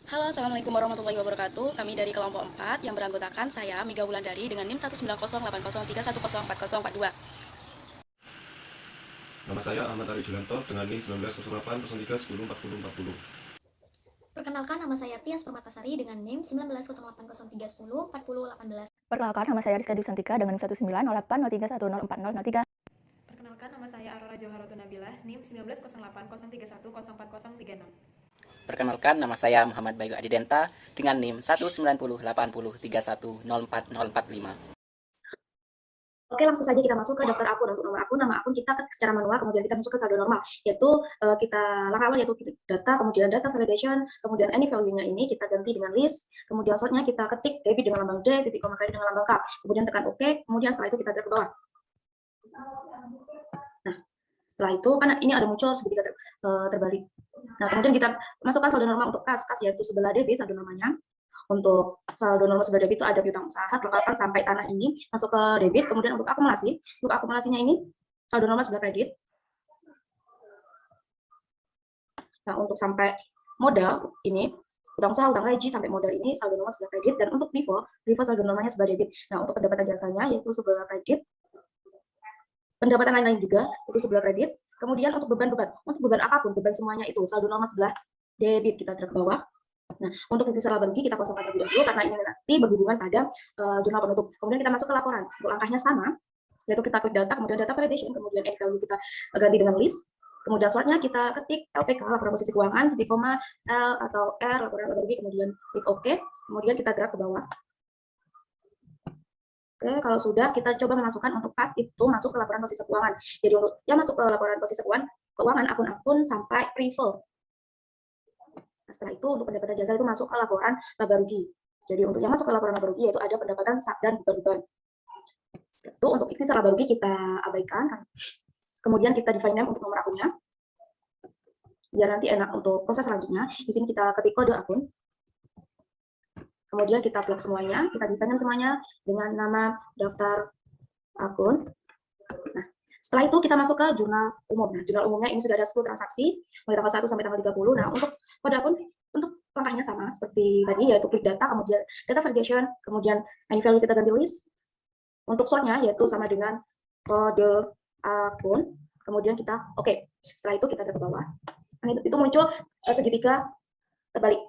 Halo, Assalamualaikum warahmatullahi wabarakatuh. Kami dari kelompok 4 yang beranggotakan saya, Miga Wulandari, dengan NIM 1908031040442. Nama saya Ahmad Ari Julianto dengan NIM 190803104040. Perkenalkan, nama saya Tias Permatasari dengan NIM 190803104018. Perkenalkan, nama saya Rizka Dusantika dengan NIM 1908031040003. Perkenalkan, nama saya Aurora Joharatul Nabilah, NIM 190803104036. Perkenalkan, nama saya Muhammad Bayu Adidenta dengan NIM 1908031040045. Oke, langsung saja kita masuk ke daftar akun. Untuk nomor akun, nama akun kita ketik secara manual, kemudian kita masuk ke saldo normal, yaitu kita langkah awal yaitu data, kemudian data validation, kemudian any value-nya ini kita ganti dengan list, kemudian sortnya kita ketik debit dengan lambang D, titik koma kredit dengan lambang K, kemudian tekan OK, kemudian setelah itu kita drag ke bawah. Nah, setelah itu kan ini ada muncul segitiga terbalik. Nah, kemudian kita masukkan saldo normal untuk kas yaitu sebelah debit saldo namanya. Untuk saldo normal sebelah debit itu ada piutang usaha, kelengkapan sampai tanah ini masuk ke debit. Kemudian untuk akumulasinya ini saldo normal sebelah kredit. Nah, untuk sampai modal ini utang usaha, utang gaji sampai modal ini saldo normal sebelah kredit, dan untuk vivo saldo normalnya sebelah debit. Nah, untuk pendapatan jasanya yaitu sebelah kredit, pendapatan lain-lain juga itu sebelah kredit. Kemudian untuk beban apapun, beban semuanya itu saldo normal sebelah debit, kita drag ke bawah. Nah, untuk titik laba rugi kita kosongkan terlebih dahulu karena ini nanti berhubungan pada jurnal penutup. Kemudian kita masuk ke laporan. Untuk langkahnya sama, yaitu kita klik data, kemudian data validation, kemudian end value kita ganti dengan list. Kemudian sortnya kita ketik LPK, laporan posisi keuangan, titik koma, L atau R, laporan laba rugi, kemudian klik OK, kemudian kita drag ke bawah. Oke, kalau sudah, kita coba memasukkan untuk kas itu masuk ke laporan posisi keuangan. Jadi untuk yang masuk ke laporan posisi keuangan akun-akun sampai rival. Nah, setelah itu untuk pendapatan jasa itu masuk ke laporan laba rugi. Jadi untuk yang masuk ke laporan laba rugi yaitu ada pendapatan dan beban. Itu untuk ikhtisar laba rugi kita abaikan. Kemudian kita define name untuk nomor akunnya. Biar nanti enak untuk proses selanjutnya. Di sini kita ketik kode akun. Kemudian kita plug semuanya, kita define semuanya dengan nama daftar akun. Nah, setelah itu kita masuk ke jurnal umum. Nah, jurnal umumnya ini sudah ada 10 transaksi mulai tanggal 1 sampai tanggal 30. Nah, untuk kode akun untuk langkahnya sama seperti tadi, yaitu klik data, kemudian data validation, kemudian any value kita ganti list. Untuk sortnya yaitu sama dengan kode akun, kemudian kita oke. Setelah itu kita drag ke bawah. Nah, itu muncul segitiga terbalik.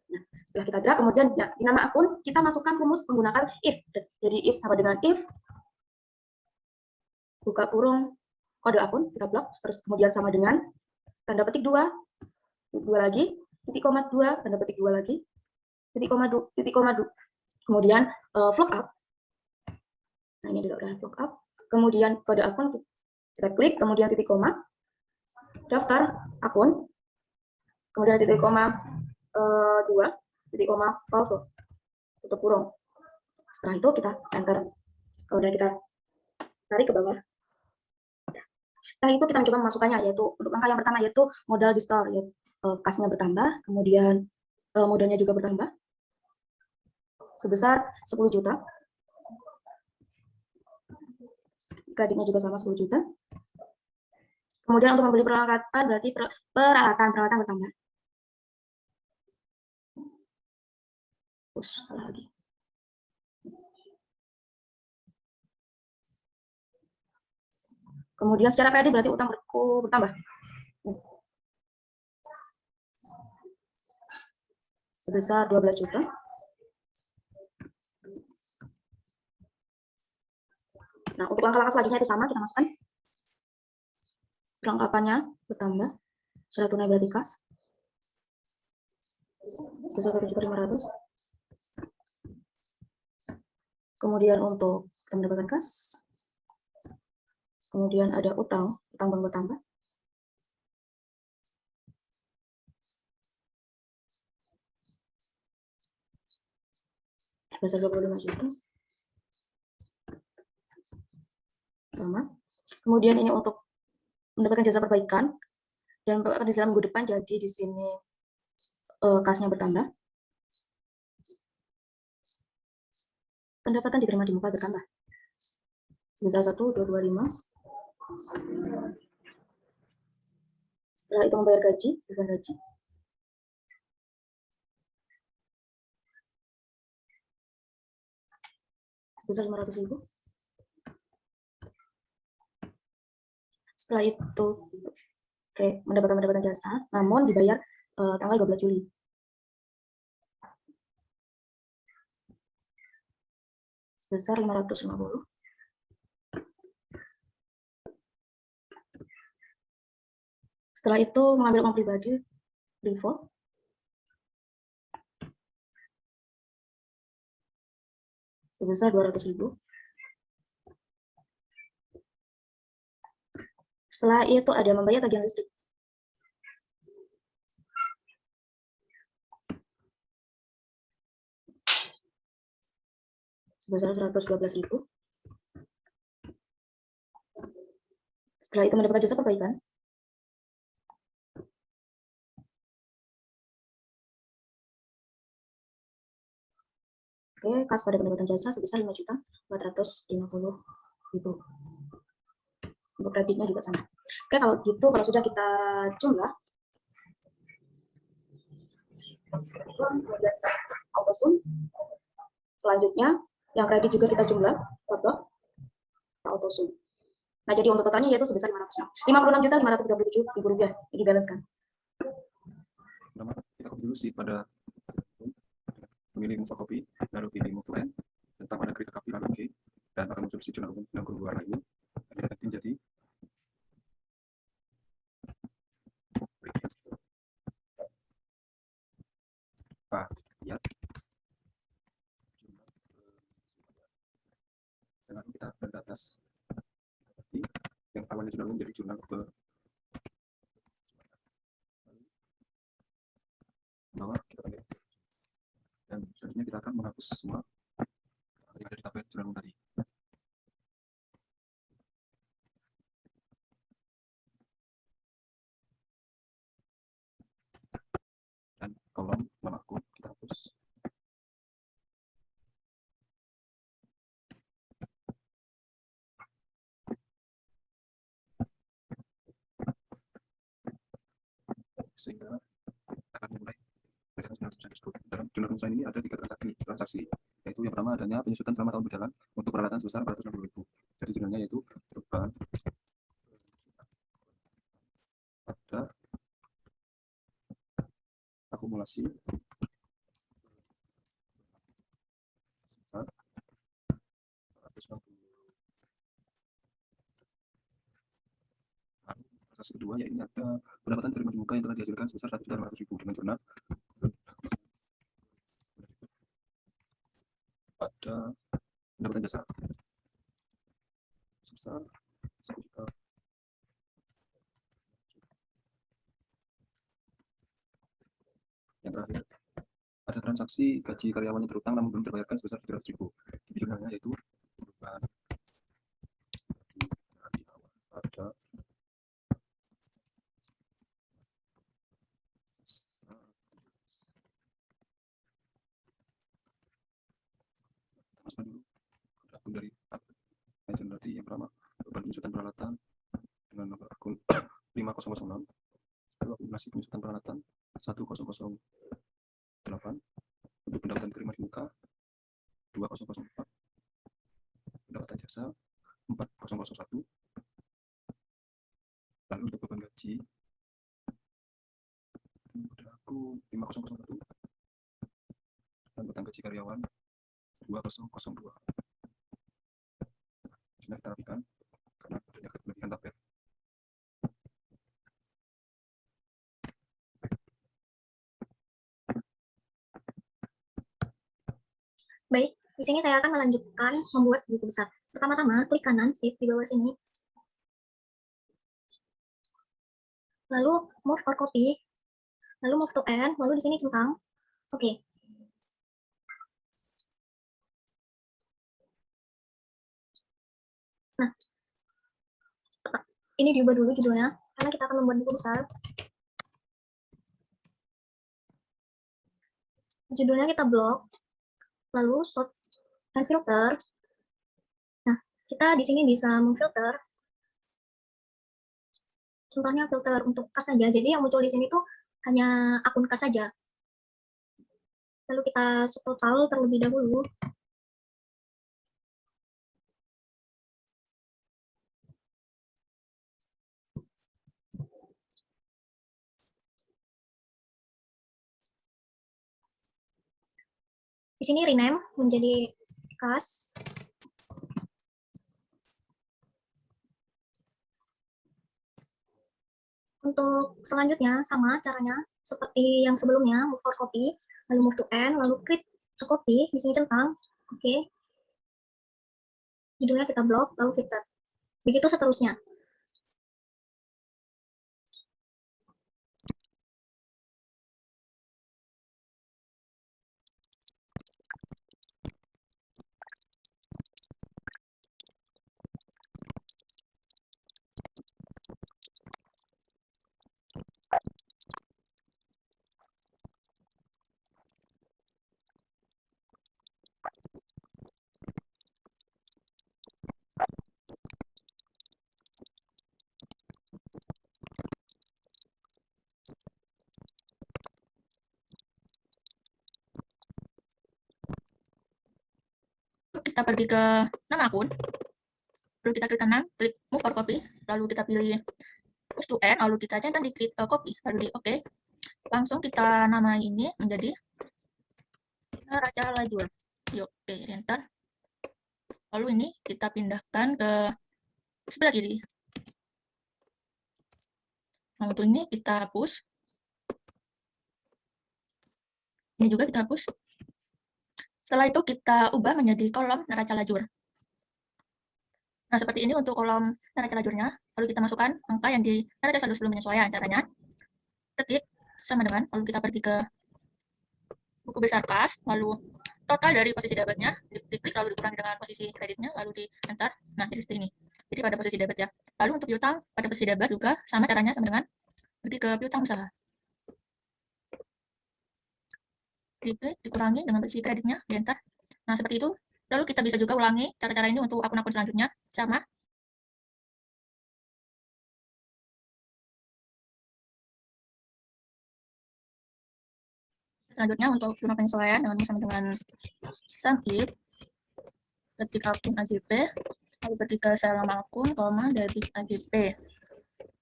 Nah, setelah kita drag, kemudian ya, di nama akun kita masukkan rumus menggunakan if. Jadi if sama dengan if buka kurung kode akun, kita blok, terus kemudian sama dengan tanda petik 2 lagi, titik koma 2, tanda petik 2 lagi, titik koma 2, kemudian vlog up. Nah, ini udah vlog up. Kemudian kode akun kita klik, kemudian titik koma, daftar akun, kemudian titik koma 2, titik koma palsu, tutup kurung. Setelah itu kita enter, kemudian kita tarik ke bawah. Setelah itu kita mencoba memasukkannya, yaitu untuk langkah yang pertama yaitu modal di store, yaitu kasnya bertambah, kemudian modalnya juga bertambah sebesar 10 juta. Kreditnya juga sama 10 juta. Kemudian untuk membeli peralatan berarti peralatan bertambah. Salah lagi. Kemudian secara kredit berarti utang bertambah. Sebesar 12 juta. Nah, untuk langkah-langkah selanjutnya itu sama, kita masukkan perlengkapannya bertambah, surat tunai berarti kas, sebesar 1.500.000. Kemudian untuk pendapatan kas, kemudian ada utang bank bertambah, sebesar 25 juta. Sama. Kemudian ini untuk mendapatkan jasa perbaikan dan akan diserah minggu depan, jadi di sini kasnya bertambah. Pendapatan diterima di muka bertambah sebesar 1.225. Setelah itu membayar gaji, gaji. sebesar 500.000. Setelah itu, oke, pendapatan jasa, namun dibayar tanggal 12 Juli. Sebesar 550. Setelah itu mengambil uang pribadi, default. Sebesar 200.000. Setelah itu ada membayar tagihan listrik. Sebesar 112.000. Setelah itu mendapatkan jasa perbaikan. Oke, kas pada pendapatan jasa sebesar 5.450.000. Untuk kreditnya juga sama. Oke, kalau gitu, kalau sudah kita jumlah, autosum. Selanjutnya, yang kredit juga kita jumlah, autosum. Nah, jadi untuk totalnya yaitu sebesar 56.537.000 rupiah. Ini balance kan? Pertama, kita copy dulu sih pada memilih move copy, lalu pilih move to end, tentang pada klik copy lalu oke, dan akan muncul si jurnal umum yang kedua lainnya. Jadi lihat dan lalu kita dari atas yang awalnya jurnal umum jadi jurnal ke bawah kita ambil. Dan selanjutnya kita akan menghapus semua yang ada di tabel jurnal umum tadi. Dan kolom nama akun kita hapus. Sehingga akan mulai dalam jurnal rumus ini ada 3 transaksi, yaitu yang pertama adanya penyusutan selama tahun berjalan untuk peralatan sebesar 460.000. Jadi jurnalnya yaitu perubahan pada akumulasi sebesar 460. Transaksi kedua yaitu ada pendapatan terima di muka yang telah dihasilkan sebesar 1.500.000 dengan jurnal pada pendapatan jasa sebesar 1 juta. Yang terakhir ada transaksi gaji karyawan yang berutang namun belum terbayarkan sebesar 700.000. Jadi jurnalnya yaitu perubahan pada akun dari agent tadi yang pertama beban penyusutan peralatan dengan nomor akun 5006, lalu akumulasi penyusutan peralatan 1008, untuk pendapatan terima di muka 2004, pendapatan jasa 4001, lalu untuk beban gaji aku 5001, dan utang gaji karyawan 2002. Sudah kita rapikan karena adanya kelebihan tabel. Baik, di sini saya akan melanjutkan membuat buku besar. Pertama-tama, klik kanan shift di bawah sini. Lalu move or copy. Lalu move to end, lalu di sini centang. Oke. Nah, ini diubah dulu judulnya, karena kita akan membuat buku besar. Judulnya kita blok, lalu sort and filter. Nah, kita di sini bisa memfilter. Contohnya filter untuk kas saja. Jadi yang muncul di sini tuh hanya akun kas saja. Lalu kita subtotal terlebih dahulu. Di sini rename menjadi class. Untuk selanjutnya sama caranya seperti yang sebelumnya, move for copy, lalu move to end, lalu create to copy, di sini centang, oke. Judulnya kita blok, lalu filter. Begitu seterusnya. Kita pergi ke nama akun, lalu kita klik kanan, klik move or copy, lalu kita pilih push to end, lalu kita centang di klik copy, lalu di oke. Langsung kita namai ini menjadi neraca lajur. Di oke, enter. Lalu ini kita pindahkan ke sebelah kiri. Nah, untuk ini kita hapus. Ini juga kita hapus. Setelah itu kita ubah menjadi kolom neraca lajur. Nah, seperti ini untuk kolom neraca lajurnya. Lalu kita masukkan angka yang di neraca saldo sebelum penyesuaian. Caranya, ketik sama dengan, lalu kita pergi ke buku besar kas, lalu total dari posisi debitnya, diklik lalu dikurangi dengan posisi kreditnya, lalu di enter. Nah, jadi seperti ini. Jadi pada posisi debit ya. Lalu untuk piutang, pada posisi debit juga sama caranya sama dengan pergi ke piutang usaha. Diklik, dikurangi dengan posisi kreditnya, di enter. Nah, seperti itu. Lalu kita bisa juga ulangi cara-cara ini untuk akun-akun selanjutnya, sama. Selanjutnya untuk jumlah penyesuaian sama dengan sum if, ketik akun AJP, lalu pergi ke sel nama akun, koma, debit AJP,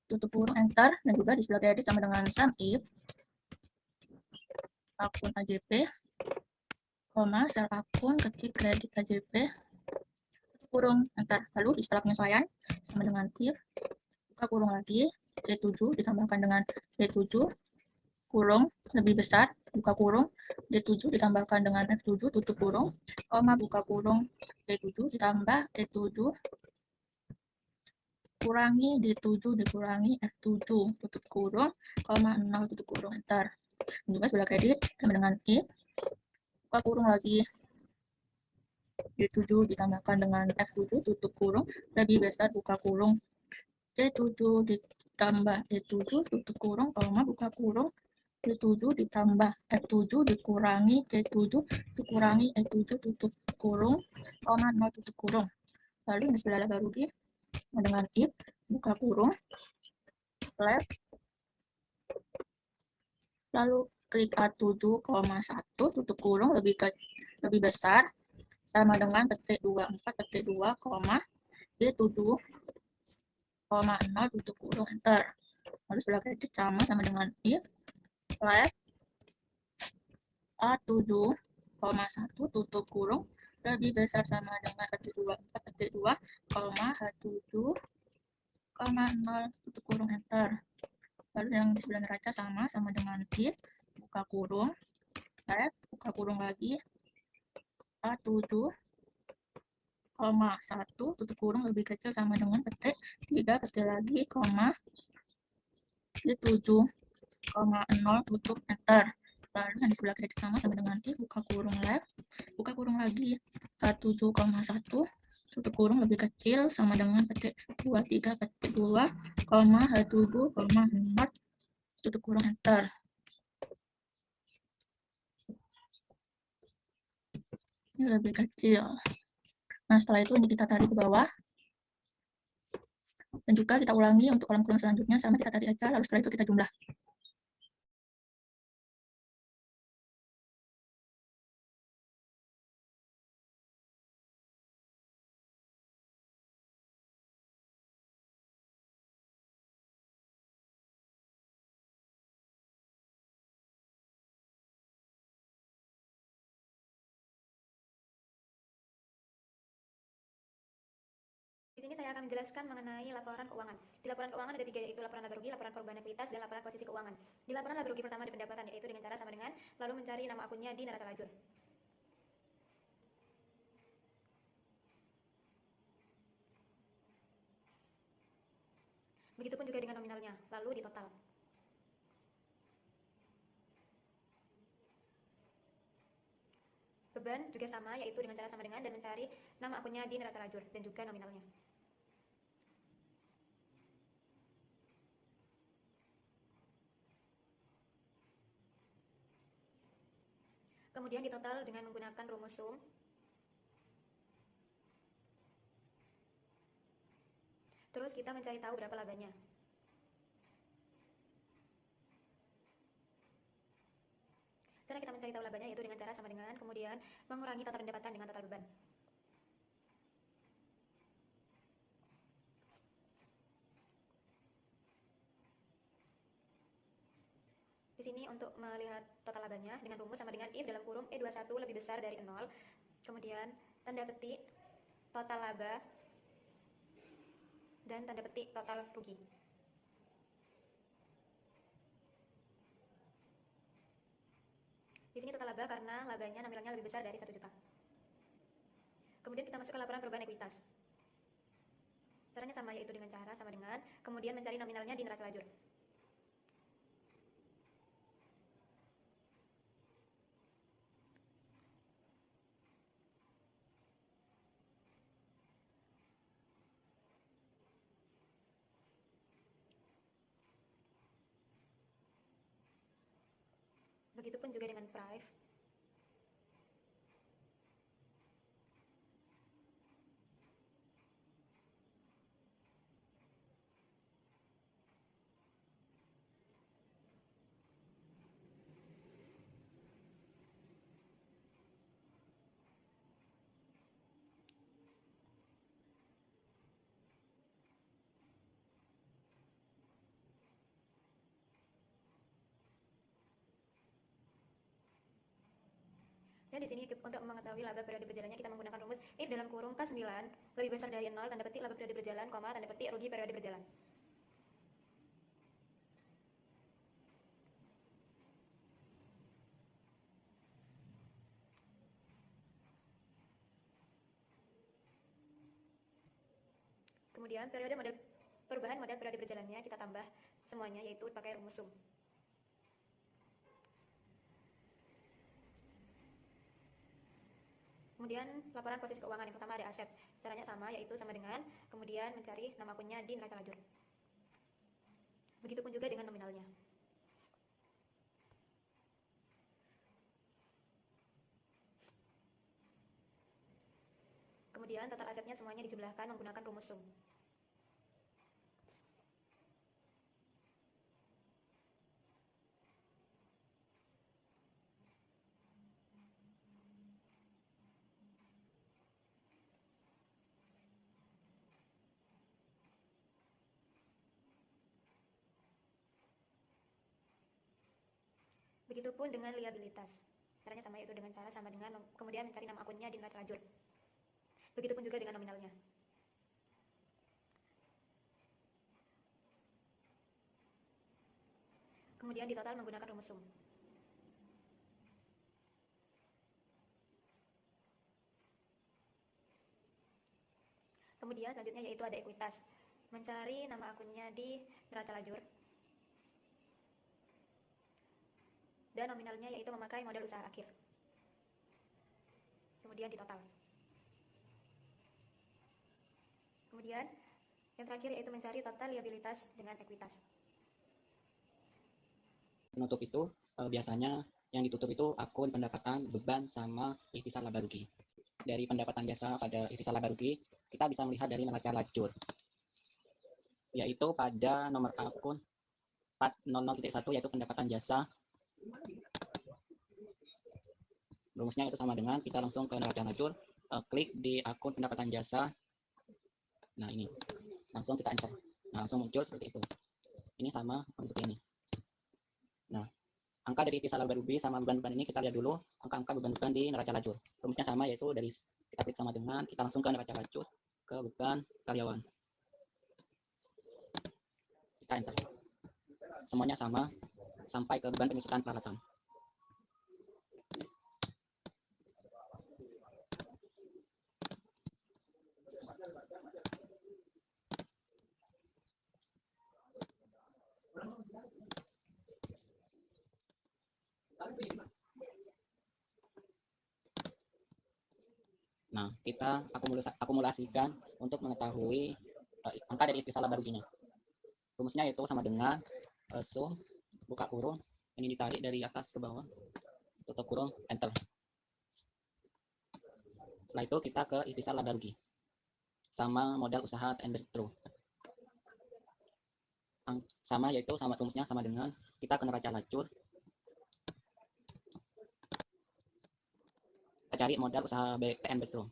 tutup kurung, enter, dan juga di sebelah kredit sama dengan sum if, akun AJP, koma, sel akun, ketik kredit AJP, tutup kurung, enter. Lalu di setelah penyesuaian sama dengan if, buka kurung lagi, D7 ditambahkan dengan D7, kurung lebih besar, buka kurung, D7 ditambahkan dengan F7, tutup kurung, koma, buka kurung, D7 ditambah D7, kurangi D7 dikurangi F7, tutup kurung, koma, 0, tutup kurung, enter. Dan juga sebelah kredit sama dengan if, buka kurung lagi, D7 ditambahkan dengan F7, tutup kurung, lebih besar, buka kurung, D7 ditambah D7, tutup kurung, koma, buka kurung, D7 ditambah F7 dikurangi D7 dikurangi E7 tutup kurung, koma, 0, tutup kurung. Lalu ini sebelah baru di dengan if, buka kurung, left, lalu klik A7,1, tutup kurung, lebih besar, sama dengan ketik 24, ketik 2, D7, 0, tutup kurung, enter. Lalu sebelah kredit sama dengan if, left, A7,1, tutup kurung, lebih besar sama dengan ketik 24, ketik 2, H7, 0, tutup kurung, enter. Lalu yang di sebelah neraca sama dengan if, buka kurung, left, buka kurung lagi, A7,1, tutup kurung, lebih kecil sama dengan ketik 3, ketik lagi, D7, 0, tutup, enter. Lalu yang di sebelah kredit sama dengan if, buka kurung left, buka kurung lagi, H7,1, tutup kurung, lebih kecil sama dengan ketik 23, ketik 2, H7, 0, tutup kurung, enter. Ini lebih kecil. Nah, setelah itu ini kita tarik ke bawah. Dan juga kita ulangi untuk kolom-kolom selanjutnya, sama kita tarik aja, lalu setelah itu kita jumlah. Di sini saya akan menjelaskan mengenai laporan keuangan. Di laporan keuangan ada 3, yaitu laporan laba rugi, laporan perubahan ekuitas, dan laporan posisi keuangan. Di laporan laba rugi pertama di pendapatan, yaitu dengan cara sama dengan lalu mencari nama akunnya di neraca lajur. Begitupun juga dengan nominalnya, lalu di total. Beban juga sama, yaitu dengan cara sama dengan dan mencari nama akunnya di neraca lajur dan juga nominalnya. Kemudian ditotal dengan menggunakan rumus sum. Terus kita mencari tahu berapa labanya. Cara kita mencari tahu labanya yaitu dengan cara sama dengan kemudian mengurangi total pendapatan dengan total beban. Di sini untuk melihat total labanya dengan rumus sama dengan if dalam kurung E21 lebih besar dari 0. Kemudian tanda petik total laba dan tanda petik total rugi. Di sini total laba karena labanya nominalnya lebih besar dari 1 juta. Kemudian kita masuk ke laporan perubahan ekuitas. Caranya sama, yaitu dengan cara sama dengan kemudian mencari nominalnya di neraca lajur. Begitupun juga dengan prive. Dan di sini untuk mengetahui laba periode berjalannya kita menggunakan rumus if dalam kurung K9 lebih besar dari 0, tanda petik laba periode berjalan, tanda petik rugi periode berjalan. Kemudian perubahan model periode berjalannya kita tambah semuanya, yaitu pakai rumus sum. Kemudian laporan posisi keuangan yang pertama ada aset. Caranya sama, yaitu sama dengan kemudian mencari nama akunnya di neraca lajur. Begitupun juga dengan nominalnya. Kemudian total asetnya semuanya dijumlahkan menggunakan rumus sum. Begitupun dengan liabilitas. Caranya sama, yaitu dengan cara sama dengan kemudian mencari nama akunnya di neraca lajur. Begitupun juga dengan nominalnya. Kemudian ditotal menggunakan rumus sum. Kemudian selanjutnya yaitu ada ekuitas. Mencari nama akunnya di neraca lajur. Dan nominalnya yaitu memakai modal usaha akhir. Kemudian ditotal. Kemudian yang terakhir yaitu mencari total liabilitas dengan ekuitas. Penutup itu biasanya yang ditutup itu akun pendapatan, beban, sama ikhtisar laba rugi. Dari pendapatan jasa pada ikhtisar laba rugi, kita bisa melihat dari neraca lajur, yaitu pada nomor akun 400.1 yaitu pendapatan jasa. Rumusnya itu sama dengan kita langsung ke neraca lajur, klik di akun pendapatan jasa. Nah ini, langsung kita enter. Nah langsung muncul seperti itu. Ini sama untuk ini. Nah, angka dari ikhtisar laba rugi sama beban-beban ini kita lihat dulu angka-angka beban-beban di neraca lajur. Rumusnya sama, yaitu dari kita klik sama dengan kita langsung ke neraca lajur, ke beban karyawan. Kita enter. Semuanya sama sampai ke beban penyusutan peralatan. Nah, kita akumulasikan untuk mengetahui angka dari ikhtisar laba ruginya. Rumusnya itu sama dengan sum buka kurung, ini ditarik dari atas ke bawah, tutup kurung, enter. Setelah itu kita ke ikhtisar laba rugi sama modal usaha and breakthrough. Sama, yaitu sama rumusnya sama dengan kita ke neraca lacur, kita cari modal usaha and breakthrough.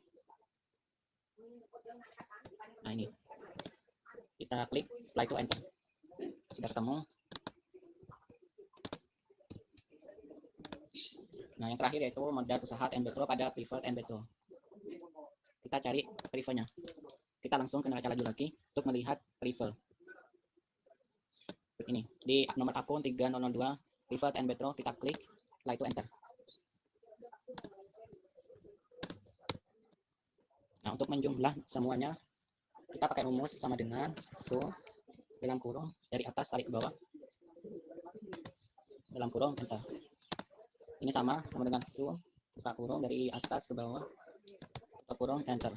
Nah, ini kita klik, setelah itu enter. Sudah ketemu. Nah, yang terakhir yaitu modal usaha and breakthrough pada pivot and breakthrough. Kita cari rivalnya. Kita langsung ke neraca laju lagi untuk melihat rival. Ini di nomor akun 3002 pivot and breakthrough, kita klik, setelah itu enter. Nah, untuk menjumlah semuanya kita pakai rumus sama dengan sum dalam kurung dari atas tarik ke bawah dalam kurung enter. Ini sama dengan sum buka kurung dari atas ke bawah tutup kurung enter.